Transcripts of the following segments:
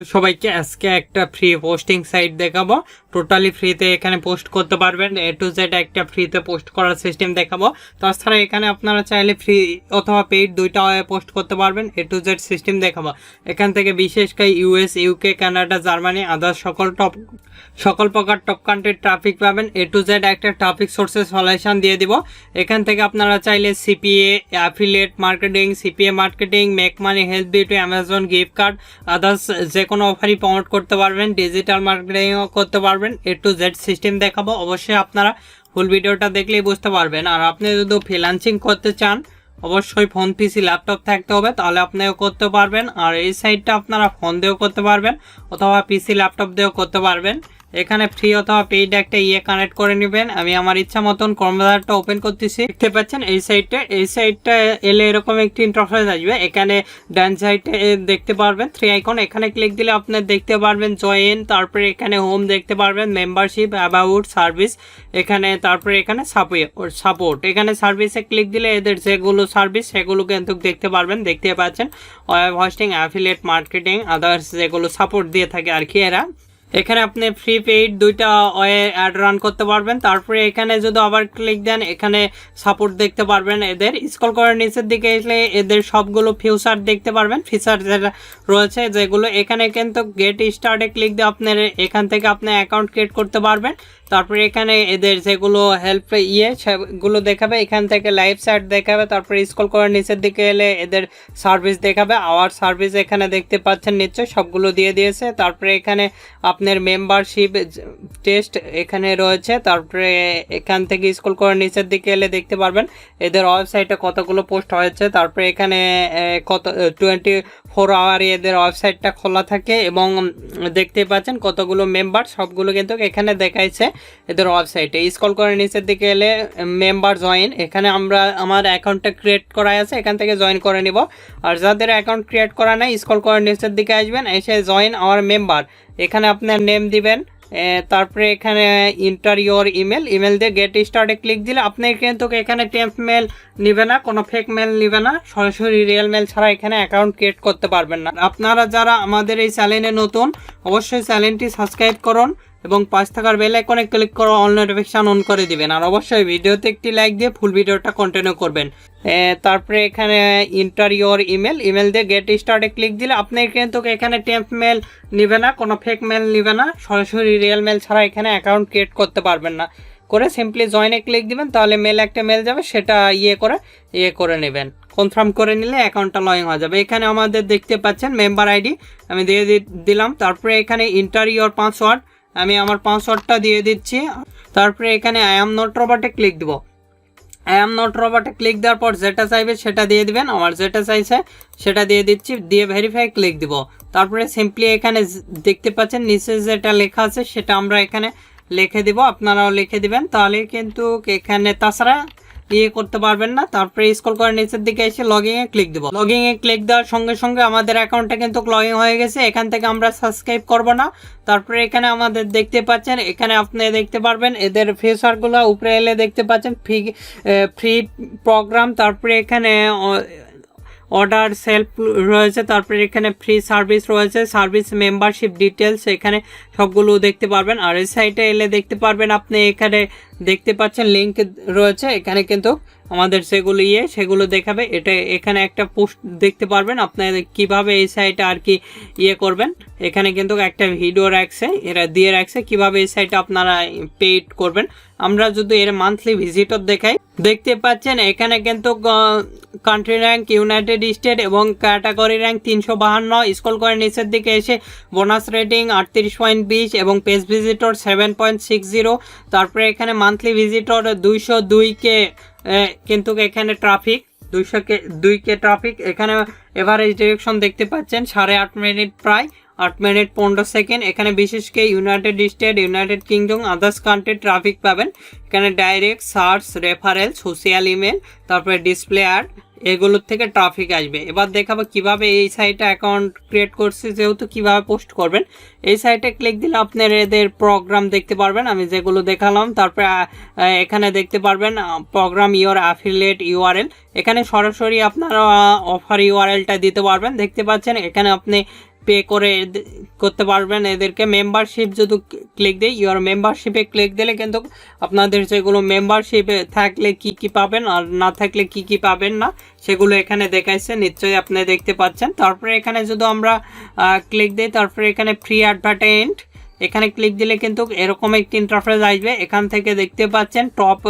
সবাইকে আজকে একটা ফ্রি পোস্টিং সাইট দেখাবো। টোটালি ফ্রিতে এখানে পোস্ট করতে পারবেন। A to Z একটা ফ্রিতে পোস্ট করার সিস্টেম দেখাবো। তাছাড়া এখানে আপনারা চাইলে ফ্রি অথবা পেইড দুইটা পোস্ট করতে পারবেন। A to Z সিস্টেম দেখাবো। এখান থেকে বিশেষ করে US, UK, Canada, Germany others সকল প্রকার টপ কান্ট্রির ট্রাফিক পাবেন। A to Z একটা ট্রাফিক সোর্সেস সলিউশন দিয়ে দিব। এখান থেকে আপনারা চাইলে CPA, affiliate marketing, CPA marketing, make money, health beauty, Amazon gift card others যে কোনো অফারই প্রমোট করতে পারবেন। ডিজিটাল মার্কেটিংও করতে পারবেন। A to Z সিস্টেম দেখাবো। অবশ্যই আপনারা ফুল ভিডিওটা দেখলেই বুঝতে পারবেন। আর আপনি যদি ফ্রিল্যান্সিং করতে চান অবশ্যই ফোন, পিসি, ল্যাপটপ থাকতে হবে, তাহলে আপনিও করতে পারবেন। আর এই সাইটটা আপনারা ফোন দিয়েও করতে পারবেন অথবা পিসি, ল্যাপটপ দিয়েও করতে পারবেন। এখানে ফ্রি অথবা পেইড একটা কানেক্ট করে নেবেন। আমি আমার ইচ্ছা মতন কর্মধারটা ওপেন করতেছি। দেখতে পাচ্ছেন এই সাইটটা এলে এরকম একটি ইন্টারফেস আসবে। এখানে ডান সাইডে দেখতে পারবেন 3 আইকন। এখানে ক্লিক দিলে আপনার দেখতে পারবেন জয়েন, তারপরে এখানে হোম দেখতে পারবেন, মেম্বারশিপ, অ্যাবাউট, সার্ভিস, এখানে তারপরে এখানে সাপোর্ট। এখানে সার্ভিসে ক্লিক দিলে এদের যেগুলো সার্ভিস সেগুলো কিন্তু দেখতে পারবেন। দেখতে পাচ্ছেন web hosting, affiliate marketing, others যেগুলো সাপোর্ট দিয়ে থাকে আর কি এরা। এখানে আপনি ফ্রি পেইড দুইটা অ্যাড রান করতে পারবেন। তারপরে এখানে যদি আবার ক্লিক দেন এখানে সাপোর্ট দেখতে পারবেন। এদের স্ক্রল করে নিচের দিকে এসে এদের সবগুলো ফিউচার দেখতে পারবেন। ফিচার যেটা রয়েছে যেগুলো এখানে কিন্তু গেট স্টার্টে ক্লিক দিয়ে আপনার এখান থেকে আপনি অ্যাকাউন্ট ক্রিয়েট করতে পারবেন। তারপরে এখানে এদের যেগুলো হেল্প সেগুলো দেখাবে। এখান থেকে লাইভ চ্যাট দেখাবে। তারপরে স্ক্রল করে নিচের দিকে এলে এদের সার্ভিস দেখাবে। আওয়ার সার্ভিস এখানে দেখতে পাচ্ছেন নিশ্চয় সবগুলো দিয়ে দিয়েছে। তারপরে এখানে আপনার মেম্বারশিপ টেস্ট এখানে রয়েছে। তারপরে এখান থেকে স্ক্রল করে নিচের দিকে এলে দেখতে পারবেন এদের ওয়েবসাইটে কতগুলো পোস্ট হয়েছে। তারপরে এখানে 24 আওয়ার এদের ওয়েবসাইটটা খোলা থাকে এবং দেখতে পাচ্ছেন কতগুলো মেম্বার সবগুলো কিন্তু এখানে দেখাইছে এদের ওয়েবসাইটে। স্ক্রল করে নিচের দিকে এলে মেম্বার জয়েন, এখানে আমার অ্যাকাউন্টটা ক্রিয়েট করা আছে, এখান থেকে জয়েন করে নিব। আর যাদের অ্যাকাউন্ট ক্রিয়েট করা নাই স্ক্রল করে নিচের দিকে আসবেন, এসে জয়েন আওয়ার মেম্বার, এখানে আপনার নেম দিবেন। তারপরে এখানে ইন্টার ইউর ইমেল দিয়ে গেট স্টার্টে ক্লিক দিলে আপনি কিন্তু এখানে টেম্প মেল নিবে না, কোনো ফেক মেল নিবে না, সরাসরি রিয়েল মেল ছাড়া এখানে অ্যাকাউন্ট ক্রিয়েট করতে পারবেন না। আপনারা যারা আমাদের এই চ্যানেলে নতুন অবশ্যই চ্যানেলটি সাবস্ক্রাইব করুন এবং পাশ থাকার বেল আইকনে ক্লিক করে অল নোটিফিকেশন অন করে দিবেন। আর অবশ্যই ভিডিওতে একটি লাইক দিয়ে ফুল ভিডিওটা কন্টিনিউ করবেন। তারপরে এখানে ইন্টার ইউর ইমেল দিয়ে গেট স্টার্টে ক্লিক দিলে আপনি কিন্তু এখানে টেম্প মেল নিবে না, কোনো ফেক মেল নিবে না, সরাসরি রিয়েল মেল ছাড়া এখানে অ্যাকাউন্ট ক্রিয়েট করতে পারবেন না। করে সিম্পলি জয়েনে ক্লিক দিবেন, তাহলে একটা মেল যাবে, সেটা করে নেবেন। কনফার্ম করে নিলে অ্যাকাউন্টটা লগ ইন হয়ে যাবে। এখানে আমাদের দেখতে পাচ্ছেন মেম্বার আইডি আমি দিয়ে দিলাম। তারপরে এখানে ইন্টার ইউর পাসওয়ার্ড, আমি আমার পাসওয়ার্ডটা দিয়ে দিচ্ছি। তারপরে এখানে আই অ্যাম নট রোবটে ক্লিক দিব। আই অ্যাম নট রোবটে ক্লিক দেওয়ার পর যেটা চাইবে সেটা দিয়ে দিবেন। আমার যেটা চাইছে সেটা দিয়ে দিচ্ছি, দিয়ে ভেরিফাই ক্লিক দিব। তারপরে সিম্পলি এখানে দেখতে পাচ্ছেন নিচে যেটা লেখা আছে সেটা আমরা এখানে লিখে দিব, আপনারাও লিখে দিবেন, তাহলে কিন্তু এখানে তাছাড়া করতে পারবেন না। তারপরে স্ক্রল করে নিচের দিকে এসে লগইনে ক্লিক দিব। লগইনে ক্লিক দেওয়ার সঙ্গে সঙ্গে আমাদের অ্যাকাউন্টটা কিন্তু লগইন হয়ে গেছে। এখান থেকে আমরা সাবস্ক্রাইব করব না। তারপরে এখানে আমাদের দেখতে পাচ্ছেন, এখানে আপনি দেখতে পারবেন এদের ফিচারগুলো উপরে এলে দেখতে পাচ্ছেন ফ্রি প্রোগ্রাম, তারপরে এখানে অর্ডার সেলফ রয়েছে, তারপরে এখানে ফ্রি সার্ভিস রয়েছে, সার্ভিস মেম্বারশিপ ডিটেলস এখানে সবগুলো দেখতে পারবেন। আর এই সাইটে এলে দেখতে পারবেন আপনি এখানে দেখতে পাচ্ছেন লিঙ্ক রয়েছে, এখানে কিন্তু আমাদের সেগুলো দেখাবে। এখানে একটা পোস্ট দেখতে পারবেন আপনার কিভাবে এই সাইটে আর কি করবেন। এখানে কিন্তু একটা ভিডিও রাখছে, এরা দিয়ে রাখছে কিভাবে এই সাইটে আপনারা পেইড করবেন। আমরা যদি এর মান্থলি ভিজিটর দেখাই, দেখতে পাচ্ছেন এখানে কিন্তু কান্ট্রি র্যাঙ্ক ইউনাইটেড স্টেট এবং ক্যাটাগরি র্যাঙ্ক 352। স্ক্রল করে নিচের দিকে এসে বোনাস রেটিং 38.20 এবং পেজ ভিজিটর 7.60। তারপরে এখানে মান্থলি ভিজিটর 202K কিন্তু এখানে ট্রাফিক 202K ট্রাফিক। এখানে এভারেজ ডিরেকশন দেখতে পাচ্ছেন 8.5 মিনিট, প্রায় 8 মিনিট 15 সেকেন্ড। এখানে বিশেষ করে United state, United kingdom, others country traffic পাবেন। এখানে direct search, referral, social email, তারপরে ডিসপ্লে অ্যাড, এগুলোর থেকে ট্রাফিক আসবে। এবার দেখাবো কিভাবে এই সাইটে অ্যাকাউন্ট ক্রিয়েট করছে, যেহেতু কিভাবে পোস্ট করবেন। এই সাইটে ক্লিক দিলে আপনার এদের প্রোগ্রাম দেখতে পারবেন, আমি যেগুলো দেখালাম। তারপরে এখানে দেখতে পারবেন প্রোগ্রাম ইউর অ্যাফিলিয়েট ইউআরএল, এখানে সরাসরি আপনারা অফার ইউআরএলটা দিতে পারবেন। দেখতে পাচ্ছেন এখানে আপনি পে করে করতে পারবেন এদেরকে। মেম্বারশিপ যদি ক্লিক দিই, ইউর মেম্বারশিপে ক্লিক দিলে কিন্তু আপনাদের যেগুলো মেম্বারশিপে থাকলে কি কি পাবেন আর না থাকলে কি কি পাবেন না সেগুলো এখানে দেখাইছে, নিশ্চয়ই আপনি দেখতে পাচ্ছেন। তারপরে এখানে যদি আমরা ক্লিক দিই, তারপরে এখানে ফ্রি অ্যাডভার্টাইজমেন্ট এখানে ক্লিক দিলে কিন্তু এরকম একটি ইন্টারফেস আসবে। এখান থেকে দেখতে পাচ্ছেন টপ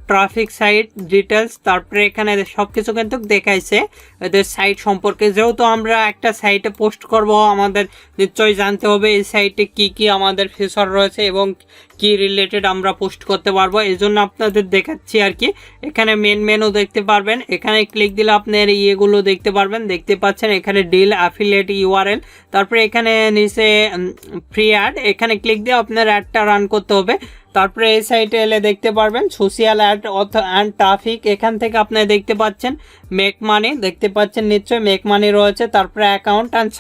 ট্রাফিক সাইট ডিটেলস, তারপরে এখানে সব কিছু কিন্তু দেখাইছে এদের সাইট সম্পর্কে। যেহেতু আমরা একটা সাইটে পোস্ট করব, আমাদের নিশ্চয়ই জানতে হবে এই সাইটে কি কি আমাদের ফিচার রয়েছে এবং কি রিলেটেড আমরা পোস্ট করতে পারবো, এই জন্য আপনাদের দেখাচ্ছি আর কি। এখানে মেন মেনু দেখতে পারবেন, এখানে ক্লিক দিলে আপনার ইয়েগুলো দেখতে পারবেন, দেখতে পাচ্ছেন এখানে ডিল অ্যাফিলিয়েট ইউআরএল, তারপরে এখানে নিচে ফ্রি অ্যাড, এখানে ক্লিক দিয়ে আপনার অ্যাডটা রান করতে হবে। তারপরে এই সাইটে এলে দেখতে পারবেন সোশ্যাল অ্যাড অ্যান্ড ট্রাফিক, এখান থেকে আপনি দেখতে পাচ্ছেন মেক মানি, দেখতে পাচ্ছেন নিশ্চয়ই মেক মানি রয়েছে। তারপরে অ্যাকাউন্ট অ্যান্ড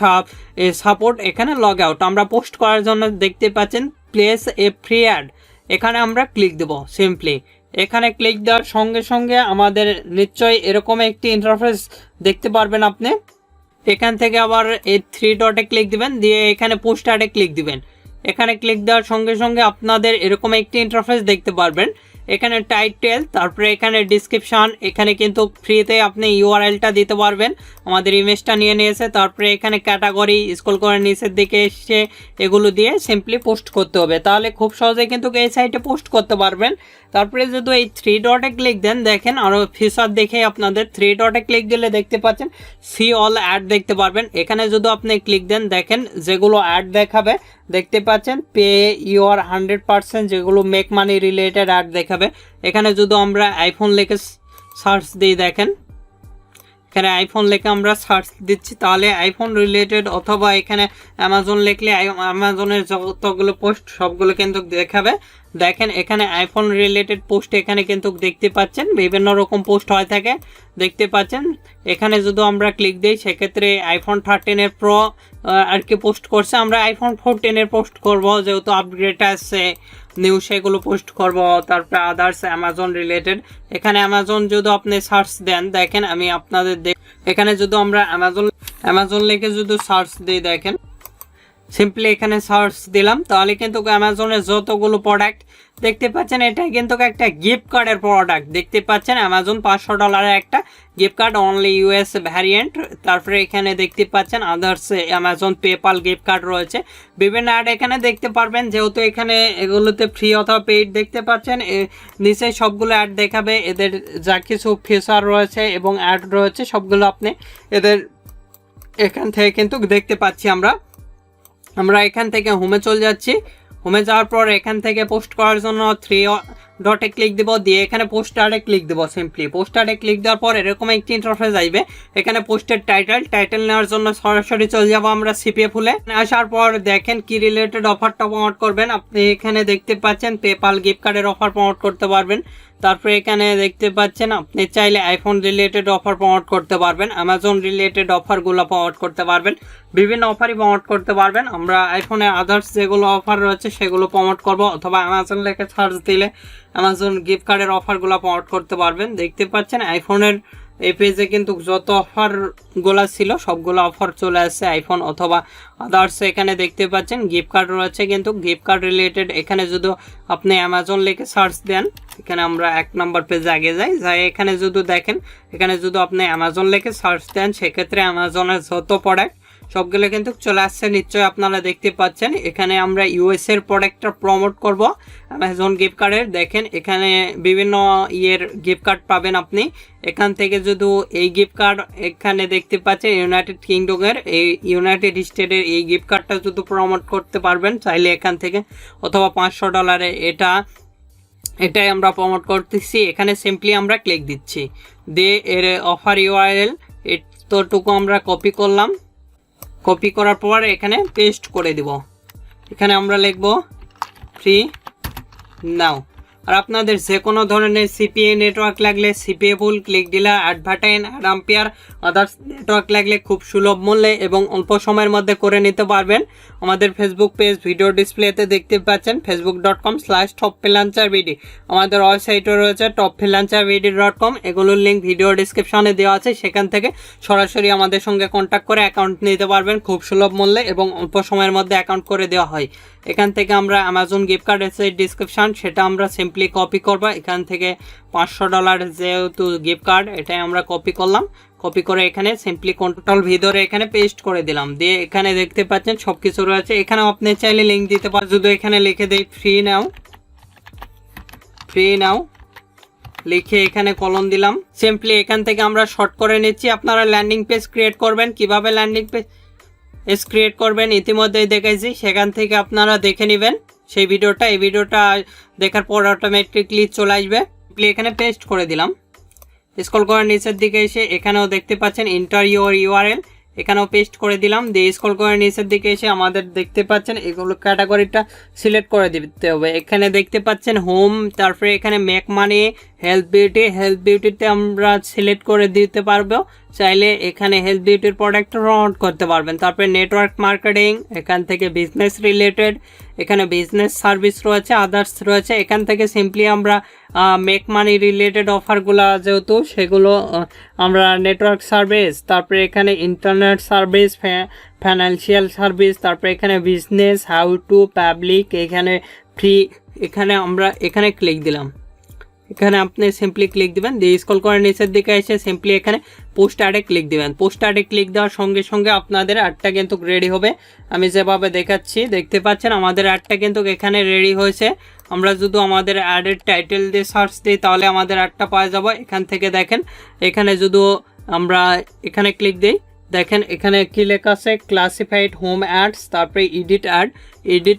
সাপোর্ট, এখানে লগ আউট, আমরা পোস্ট করার জন্য দেখতে পাচ্ছেন প্লেস এ ফ্রি অ্যাড, এখানে আমরা ক্লিক দেব সিম্পলি। এখানে ক্লিক দেওয়ার সঙ্গে সঙ্গে আমাদের নিশ্চয়ই এরকম একটি ইন্টারফেস দেখতে পারবেন আপনি। এখান থেকে আবার এই 3 ডটে ক্লিক দিবেন, দিয়ে এখানে পোস্ট অ্যাডে ক্লিক দিবেন। এখানে ক্লিক দেওয়ার সঙ্গে সঙ্গে আপনাদের এরকম একটি ইন্টারফেস দেখতে পারবেন। এখানে টাইটেল, তারপরে এখানে ডিসক্রিপশন, এখানে কিন্তু ফ্রিতে আপনি ইউআরএলটা দিতে পারবেন, আমাদের ইমেজটা নিয়ে নিয়েছে। তারপরে এখানে ক্যাটাগরি, স্ক্রল করে নিচের দিকে এসে এগুলো দিয়ে সিম্পলি পোস্ট করতে হবে, তাহলে খুব সহজে কিন্তু এই সাইটে পোস্ট করতে পারবেন। তারপরে যদি এই 3 ডটে ক্লিক দেন, দেখেন আরও ফিচার দেখে আপনাদের 3 ডটে ক্লিক দিলে দেখতে পাচ্ছেন সি অল অ্যাড দেখতে পারবেন। এখানে যদি আপনি ক্লিক দেন, দেখেন যেগুলো অ্যাড দেখাবে দেখতে পাচ্ছেন পে ইউর 100%, যেগুলো মেক মানি রিলেটেড অ্যাড দেখাবে। এখানে যদি আমরা আইফোন লিখে সার্চ দিই, দেখেন এখানে আইফোন লিখে আমরা সার্চ দিচ্ছি, তাহলে আইফোন রিলেটেড, অথবা এখানে অ্যামাজন লিখলে অ্যামাজনের যতগুলো পোস্ট সবগুলো কিন্তু দেখাবে। দেখেন এখানে আইফোন রিলেটেড পোস্ট এখানে কিন্তু দেখতে পাচ্ছেন বিভিন্ন রকম পোস্ট হয়ে থাকে, দেখতে পাচ্ছেন। এখানে যদি আমরা ক্লিক দিই, সেক্ষেত্রে আইফোন 13 প্রো আর কি পোস্ট করছে, আমরা আইফোন 14 পোস্ট করব, যেহেতু আপগ্রেড আসছে নিউ, সেগুলো পোস্ট করব। তারপরে আদার্স অ্যামাজন রিলেটেড, এখানে অ্যামাজন যদি আপনি সার্চ দেন, দেখেন আমি আপনাদের এখানে যদি আমরা অ্যামাজন লিখে যদি সার্চ দিই, দেখেন সিম্পলি এখানে সার্চ দিলাম, তাহলে কিন্তু অ্যামাজনের যতগুলো প্রোডাক্ট দেখতে পাচ্ছেন, এটা কিন্তু একটা গিফট কার্ডের প্রোডাক্ট দেখতে পাচ্ছেন। অ্যামাজন $500 একটা gift card, only US variant. তারপরে এখানে দেখতে পাচ্ছেন others Amazon PayPal gift card রয়েছে, বিভিন্ন অ্যাড এখানে দেখতে পারবেন। যেহেতু এখানে এগুলোতে ফ্রি অথবা পেইড দেখতে পাচ্ছেন, নিচে সবগুলো অ্যাড দেখাবে, এদের যা কিছু ফিচার রয়েছে এবং অ্যাড রয়েছে সবগুলো আপনি এদের এখান থেকে কিন্তু দেখতে পাচ্ছি। আমরা এখান থেকে হোমে চলে যাচ্ছি। হোমে যাওয়ার পর এখান থেকে পোস্ট করার জন্য 3 ডটে ক্লিক দেব, দিয়ে এখানে পোস্ট অ্যাডে ক্লিক দেব। সিম্পলি পোস্ট অ্যাডে ক্লিক দেওয়ার পর এরকম একটি ইন্টারফেস আসবে। এখানে পোস্টের টাইটেল নেওয়ার জন্য সরাসরি চলে যাব আমরা CPA ফুলে। আসার পর দেখেন কি রিলেটেড অফারটা প্রমোট করবেন, আপনি এখানে দেখতে পাচ্ছেন পেপাল গিফট কার্ডের অফার প্রমোট করতে পারবেন। তারপরে এখানে দেখতে পাচ্ছেন আপনি চাইলে আইফোন রিলেটেড অফার প্রমোট করতে পারবেন, অ্যামাজন রিলেটেড অফারগুলো প্রমোট করতে পারবেন, বিভিন্ন অফারই প্রমোট করতে পারবেন। আমরা আইফোনে আদার্স যেগুলো অফার রয়েছে সেগুলো প্রমোট করব, অথবা অ্যামাজন লিখে সার্চ দিলে অ্যামাজন গিফট কার্ডের অফারগুলো প্রমোট করতে পারবেন। দেখতে পাচ্ছেন আইফোনের এই পেজে কিন্তু যত অফারগুলো ছিল সবগুলো অফার চলে আসছে আইফোন অথবা আদার্স। এখানে দেখতে পাচ্ছেন গিফট কার্ড রয়েছে, কিন্তু গিফট কার্ড রিলেটেড এখানে যদি আপনি অ্যামাজন লিখে সার্চ দেন, এখানে আমরা 1 নম্বর পেজে আগে যাই, এখানে যদি দেখেন, এখানে যদি আপনি অ্যামাজন লিখে সার্চ দেন, সেক্ষেত্রে অ্যামাজনের যত প্রোডাক্ট সবগুলো কিন্তু চলে আসছে, নিশ্চয়ই আপনারা দেখতে পাচ্ছেন। এখানে আমরা ইউএস এর প্রোডাক্টটা প্রমোট করব অ্যামাজন গিফট কার্ডের। দেখেন এখানে বিভিন্ন ইয়ের গিফট কার্ড পাবেন আপনি। এখান থেকে যদি এই গিফট কার্ড এখানে দেখতে পাচ্ছেন ইউনাইটেড কিংডমের, এই ইউনাইটেড স্টেটের এই গিফট কার্ডটা যদি প্রমোট করতে পারবেন চাইলে এখান থেকে, অথবা $500 এটাই আমরা প্রমোট করতেছি। এখানে সিম্পলি আমরা ক্লিক দিচ্ছি, দিয়ে এর অফার ইউআরএল এতটুকু আমরা কপি করলাম। কপি করার পর এখানে পেস্ট করে দিব, এখানে আমরা লিখব ফ্রি নাও। আর আপনাদের যে কোনো ধরনের CPA নেটওয়ার্ক লাগলে CPA ফুল, ক্লিক ডিলার, অ্যাডভার্টাইন, অ্যাডাম্পিয়ার আদার্স নেটওয়ার্ক লাগলে খুব সুলভ মূল্যে এবং অল্প সময়ের মধ্যে করে নিতে পারবেন। আমাদের ফেসবুক পেজ ভিডিও ডিসপ্লেতে দেখতে পাচ্ছেন facebook.com/topfreelancervd। আমাদের ওয়েবসাইটও রয়েছে topfreelancervd.com, এগুলোর লিঙ্ক ভিডিও ডিসক্রিপশনে দেওয়া আছে, সেখান থেকে সরাসরি আমাদের সঙ্গে কন্ট্যাক্ট করে অ্যাকাউন্ট নিতে পারবেন খুব সুলভ মূল্যে এবং অল্প সময়ের মধ্যে অ্যাকাউন্ট করে দেওয়া হয়। এখান থেকে আমরা অ্যামাজন গিফট কার্ড এসে ডিসক্রিপশন, সেটা আমরা সিম্পলি কপি করবো। এখান থেকে $500 যেহেতু গিফট কার্ড, এটাই আমরা কপি করলাম। কপি করে এখানে সিম্পলি কন্ট্রোল ভিতরে এখানে পেস্ট করে দিলাম, দিয়ে এখানে দেখতে পাচ্ছেন সব কিছু রয়েছে। এখানেও আপনি চাইলে লিঙ্ক দিতে পারেন, শুধু এখানে লিখে দেই ফ্রি নাও লিখে এখানে কলম দিলাম। সিম্পলি এখান থেকে আমরা শর্ট করে নিচ্ছি। আপনারা ল্যান্ডিং পেজ ক্রিয়েট করবেন, কিভাবে ল্যান্ডিং পেজ ক্রিয়েট করবেন ইতিমধ্যেই দেখাইছি, সেখান থেকে আপনারা দেখে নেবেন সেই ভিডিওটা। এই ভিডিওটা দেখার পর অটোমেটিকলি চলে আসবে। এখানে পেস্ট করে দিলাম। স্ক্রল করে নিচের দিকে এসে এখানেও দেখতে পাচ্ছেন এন্টার ইউর ইউআরএল, এখানেও পেস্ট করে দিলাম। দিয়ে স্ক্রল করে নিচের দিকে এসে আমাদের দেখতে পাচ্ছেন এগুলো ক্যাটাগরিটা সিলেক্ট করে দিতে হবে। এখানে দেখতে পাচ্ছেন হোম, তারপরে এখানে মেক মানি, হেলথ বিউটিতে আমরা সিলেক্ট করে দিতে পারবো। চাইলে এখানে হেলথ বিউটির প্রোডাক্ট প্রমোট করতে পারবেন। তারপরে নেটওয়ার্ক মার্কেটিং, এখান থেকে বিজনেস রিলেটেড, এখানে বিজনেস সার্ভিস রয়েছে, আদার্স রয়েছে। এখান থেকে সিম্পলি আমরা মেক মানি রিলেটেড অফারগুলো যেহেতু সেগুলো আমরা নেটওয়ার্ক সার্ভিস, তারপরে এখানে ইন্টারনেট সার্ভিস, ফাইন্যান্সিয়াল সার্ভিস, তারপরে এখানে বিজনেস, হাউ টু, পাবলিক, এখানে ফ্রি, এখানে আমরা এখানে ক্লিক দিলাম। এখানে আপনি সিম্পলি ক্লিক দিবেন, দিয়ে স্ক্রল করে নিচের দিকে এসে সিম্পলি এখানে পোস্ট অ্যাডে ক্লিক দিবেন। পোস্ট অ্যাডে ক্লিক দেওয়ার সঙ্গে সঙ্গে আপনাদের অ্যাডটা কিন্তু রেডি হবে। আমি যেভাবে দেখাচ্ছি দেখতে পাচ্ছেন আমাদের অ্যাডটা কিন্তু এখানে রেডি হয়েছে। আমরা যদি আমাদের অ্যাডের টাইটেল দিয়ে সার্চ দিই তাহলে আমাদের অ্যাডটা পাওয়া যাবে। এখান থেকে দেখেন, এখানে যদি আমরা এখানে ক্লিক দিই, দেখেন এখানে কি লেখা আছে ক্লাসিফাইড হোম অ্যাডস, তারপরে এডিট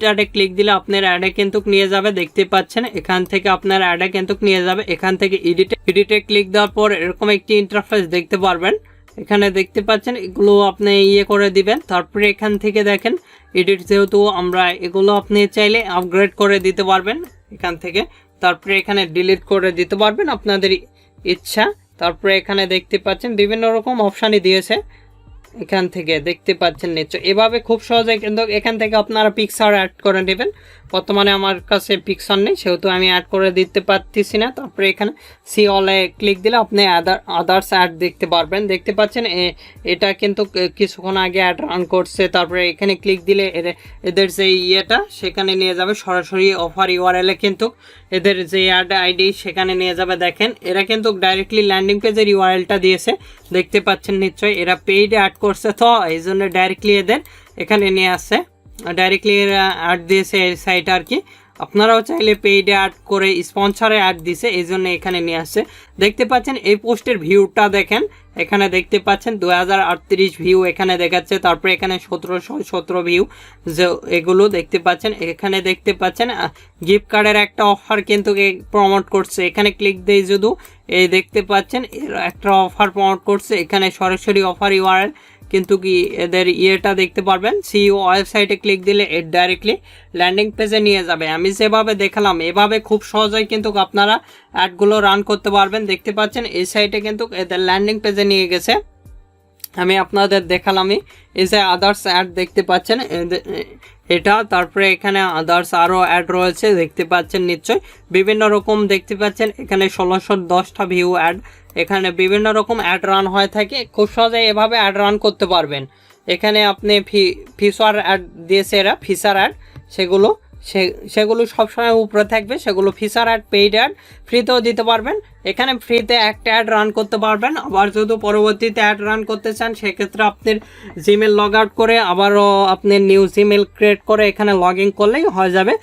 অ্যাডে ক্লিক দিলে আপনার অ্যাডে কিন্তু নিয়ে যাবে। দেখতে পাচ্ছেন এখান থেকে আপনার অ্যাডে কিন্তু নিয়ে যাবে। এখান থেকে এডিটে ক্লিক দেওয়ার পর এরকম একটি ইন্টারফেস দেখতে পারবেন। এখানে দেখতে পাচ্ছেন এগুলো আপনি করে দিবেন। তারপরে এখান থেকে দেখেন এডিট, যেহেতু আমরা এগুলো আপনি চাইলে আপগ্রেড করে দিতে পারবেন এখান থেকে। তারপরে এখানে ডিলিট করে দিতে পারবেন আপনাদের ইচ্ছা। তারপরে এখানে দেখতে পাচ্ছেন বিভিন্ন রকম অপশানই দিয়েছে, এখান থেকে দেখতে পাচ্ছেন নিশ্চয়। এভাবে খুব সহজে কিন্তু এখান থেকে আপনারা পিকচার অ্যাড করে নেবেন। বর্তমানে আমার কাছে পিকচার নেই, সেহেতু আমি অ্যাড করে দিতে পারতেছি না। তারপরে এখানে সি অলে ক্লিক দিলে আপনি আদার্স অ্যাড দেখতে পারবেন। দেখতে পাচ্ছেন এটা কিন্তু কিছুক্ষণ আগে অ্যাড রান করছে। তারপরে এখানে ক্লিক দিলে এদের যে সেখানে নিয়ে যাবে সরাসরি অফার ইউআরএলে, কিন্তু এদের যে অ্যাড আইডি সেখানে নিয়ে যাবে। দেখেন এরা কিন্তু ডাইরেক্টলি ল্যান্ডিং পেজের ইউআরএলটা দিয়েছে, দেখতে পাচ্ছেন নিশ্চয়ই। এরা পেইড অ্যাড করছে, তো এই জন্য ডাইরেক্টলি এদের এখানে নিয়ে আসছে, ডাইরেক্টলি এরা অ্যাড দিয়েছে এই সাইট আর কি। আপনারাও চাইলে পেইডে অ্যাড করে স্পন্সরে অ্যাড দিছে, এই জন্য এখানে নিয়ে আসছে। দেখতে পাচ্ছেন এই পোস্টের ভিউটা দেখেন, এখানে দেখতে পাচ্ছেন 2038 ভিউ এখানে দেখাচ্ছে। তারপরে এখানে 1717 ভিউ, যে এগুলো দেখতে পাচ্ছেন। এখানে দেখতে পাচ্ছেন গিফট কার্ডের একটা অফার কিন্তু প্রমোট করছে। এখানে ক্লিক দিয়ে যদি এই দেখতে পাচ্ছেন এর একটা অফার প্রমোট করছে। এখানে সরাসরি অফার ইউআরএল কিন্তু কি এদের দেখতে পারবেন। সিইও ওয়েবসাইটে ক্লিক দিলে এর ডাইরেক্টলি ল্যান্ডিং পেজে নিয়ে যাবে। আমি যেভাবে দেখালাম এভাবে খুব সহজেই কিন্তু আপনারা অ্যাডগুলো রান করতে পারবেন। দেখতে পাচ্ছেন এই সাইটে কিন্তু এদের ল্যান্ডিং পেজে নিয়ে গেছে। আমি আপনাদের দেখালামই, এই যে আদার্স অ্যাড দেখতে পাচ্ছেন এটা। তারপরে এখানে আদার্স আরও অ্যাড রয়েছে দেখতে পাচ্ছেন নিশ্চয়, বিভিন্ন রকম দেখতে পাচ্ছেন। এখানে 1610টা ভিউ অ্যাড, এখানে বিভিন্ন রকম অ্যাড রান হয়ে থাকে। খুব সহজে এভাবে অ্যাড রান করতে পারবেন। এখানে আপনি ফিচার অ্যাড দিয়েছে এরা, ফিচার অ্যাড, সেগুলো সবসময় উপরে থাকবে। সেগুলো ফিচার অ্যাড, পেইড অ্যাড ফ্রিতেও দিতে পারবেন। এখানে ফ্রিতে একটা অ্যাড রান করতে পারবেন। আবার যদি পরবর্তীতে অ্যাড রান করতে চান সেক্ষেত্রে আপনার জিমেল লগ আউট করে আবারও আপনি নিউ জিমেল ক্রিয়েট করে এখানে লগ ইন করলেই হয়ে যাবে।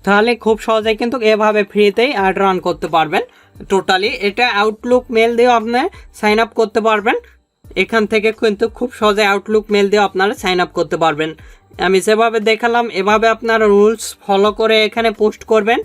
তাহলে খুব সহজে কিন্তু এভাবে ফ্রিতেই অ্যাড রান করতে পারবেন টোটালি। এটা আউটলুক মেল দিয়েও আপনি সাইন আপ করতে পারবেন। এখান থেকে কিন্তু খুব সহজে আউটলুক মেল দিয়েও আপনারা সাইন আপ করতে পারবেন। আমি যেভাবে দেখালাম এভাবে আপনারা রুলস ফলো করে এখানে পোস্ট করবেন,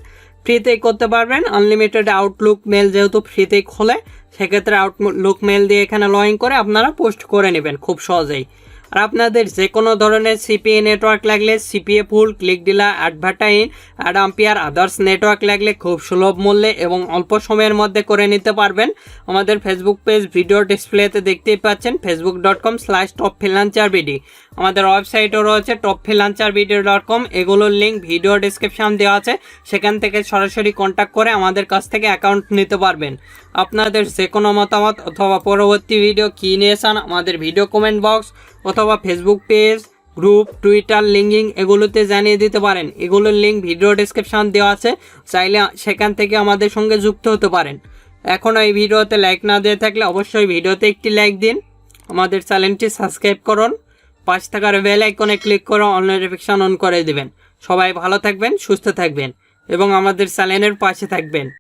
ফ্রিতেই করতে পারবেন। আনলিমিটেড আউটলুক মেল যেহেতু ফ্রিতেই খোলে, সেক্ষেত্রে আউটলুক মেল দিয়ে এখানে লগ ইন করে আপনারা পোস্ট করে নেবেন খুব সহজেই। আর আপনাদের যে কোনো ধরনের সিপিএ নেটওয়ার্ক লাগলে, সিপিএ ফুল, ক্লিক ডিলার, অ্যাডভার্টাইন, অ্যাডাম্পিয়ার, আদার্স নেটওয়ার্ক লাগলে খুব সুলভ মূল্যে এবং অল্প সময়ের মধ্যে করে নিতে পারবেন। আমাদের ফেসবুক পেজ ভিডিও ডিসপ্লেতে দেখতেই পাচ্ছেন, facebook.com/topfreelancerbd। আমাদের ওয়েবসাইটও রয়েছে topfreelancerbd.com। এগুলোর লিঙ্ক ভিডিও ডিসক্রিপশন দেওয়া আছে, সেখান থেকে সরাসরি কন্ট্যাক্ট করে আমাদের কাছ থেকে অ্যাকাউন্ট নিতে পারবেন। আপনাদের যে কোনো মতামত অথবা পরবর্তী ভিডিও কী নিয়ে চান আমাদের ভিডিও কমেন্ট বক্স অথবা Facebook page, group, Twitter, linking এগুলোতে জানিয়ে দিতে পারেন। এগুলোর লিঙ্ক ভিডিও ডিসক্রিপশন দেওয়া আছে, চাইলে সেখান থেকে আমাদের সঙ্গে যুক্ত হতে পারেন। এখনও এই ভিডিওতে লাইক না দিয়ে থাকলে অবশ্যই ভিডিওতে একটি লাইক দিন, আমাদের চ্যানেলটি সাবস্ক্রাইব করুন, পাশে থাকার বেল আইকনে ক্লিক করে অল নোটিফিকেশন অন করে দিবেন। সবাই ভালো থাকবেন, সুস্থ থাকবেন এবং আমাদের চ্যানেলের পাশে থাকবেন।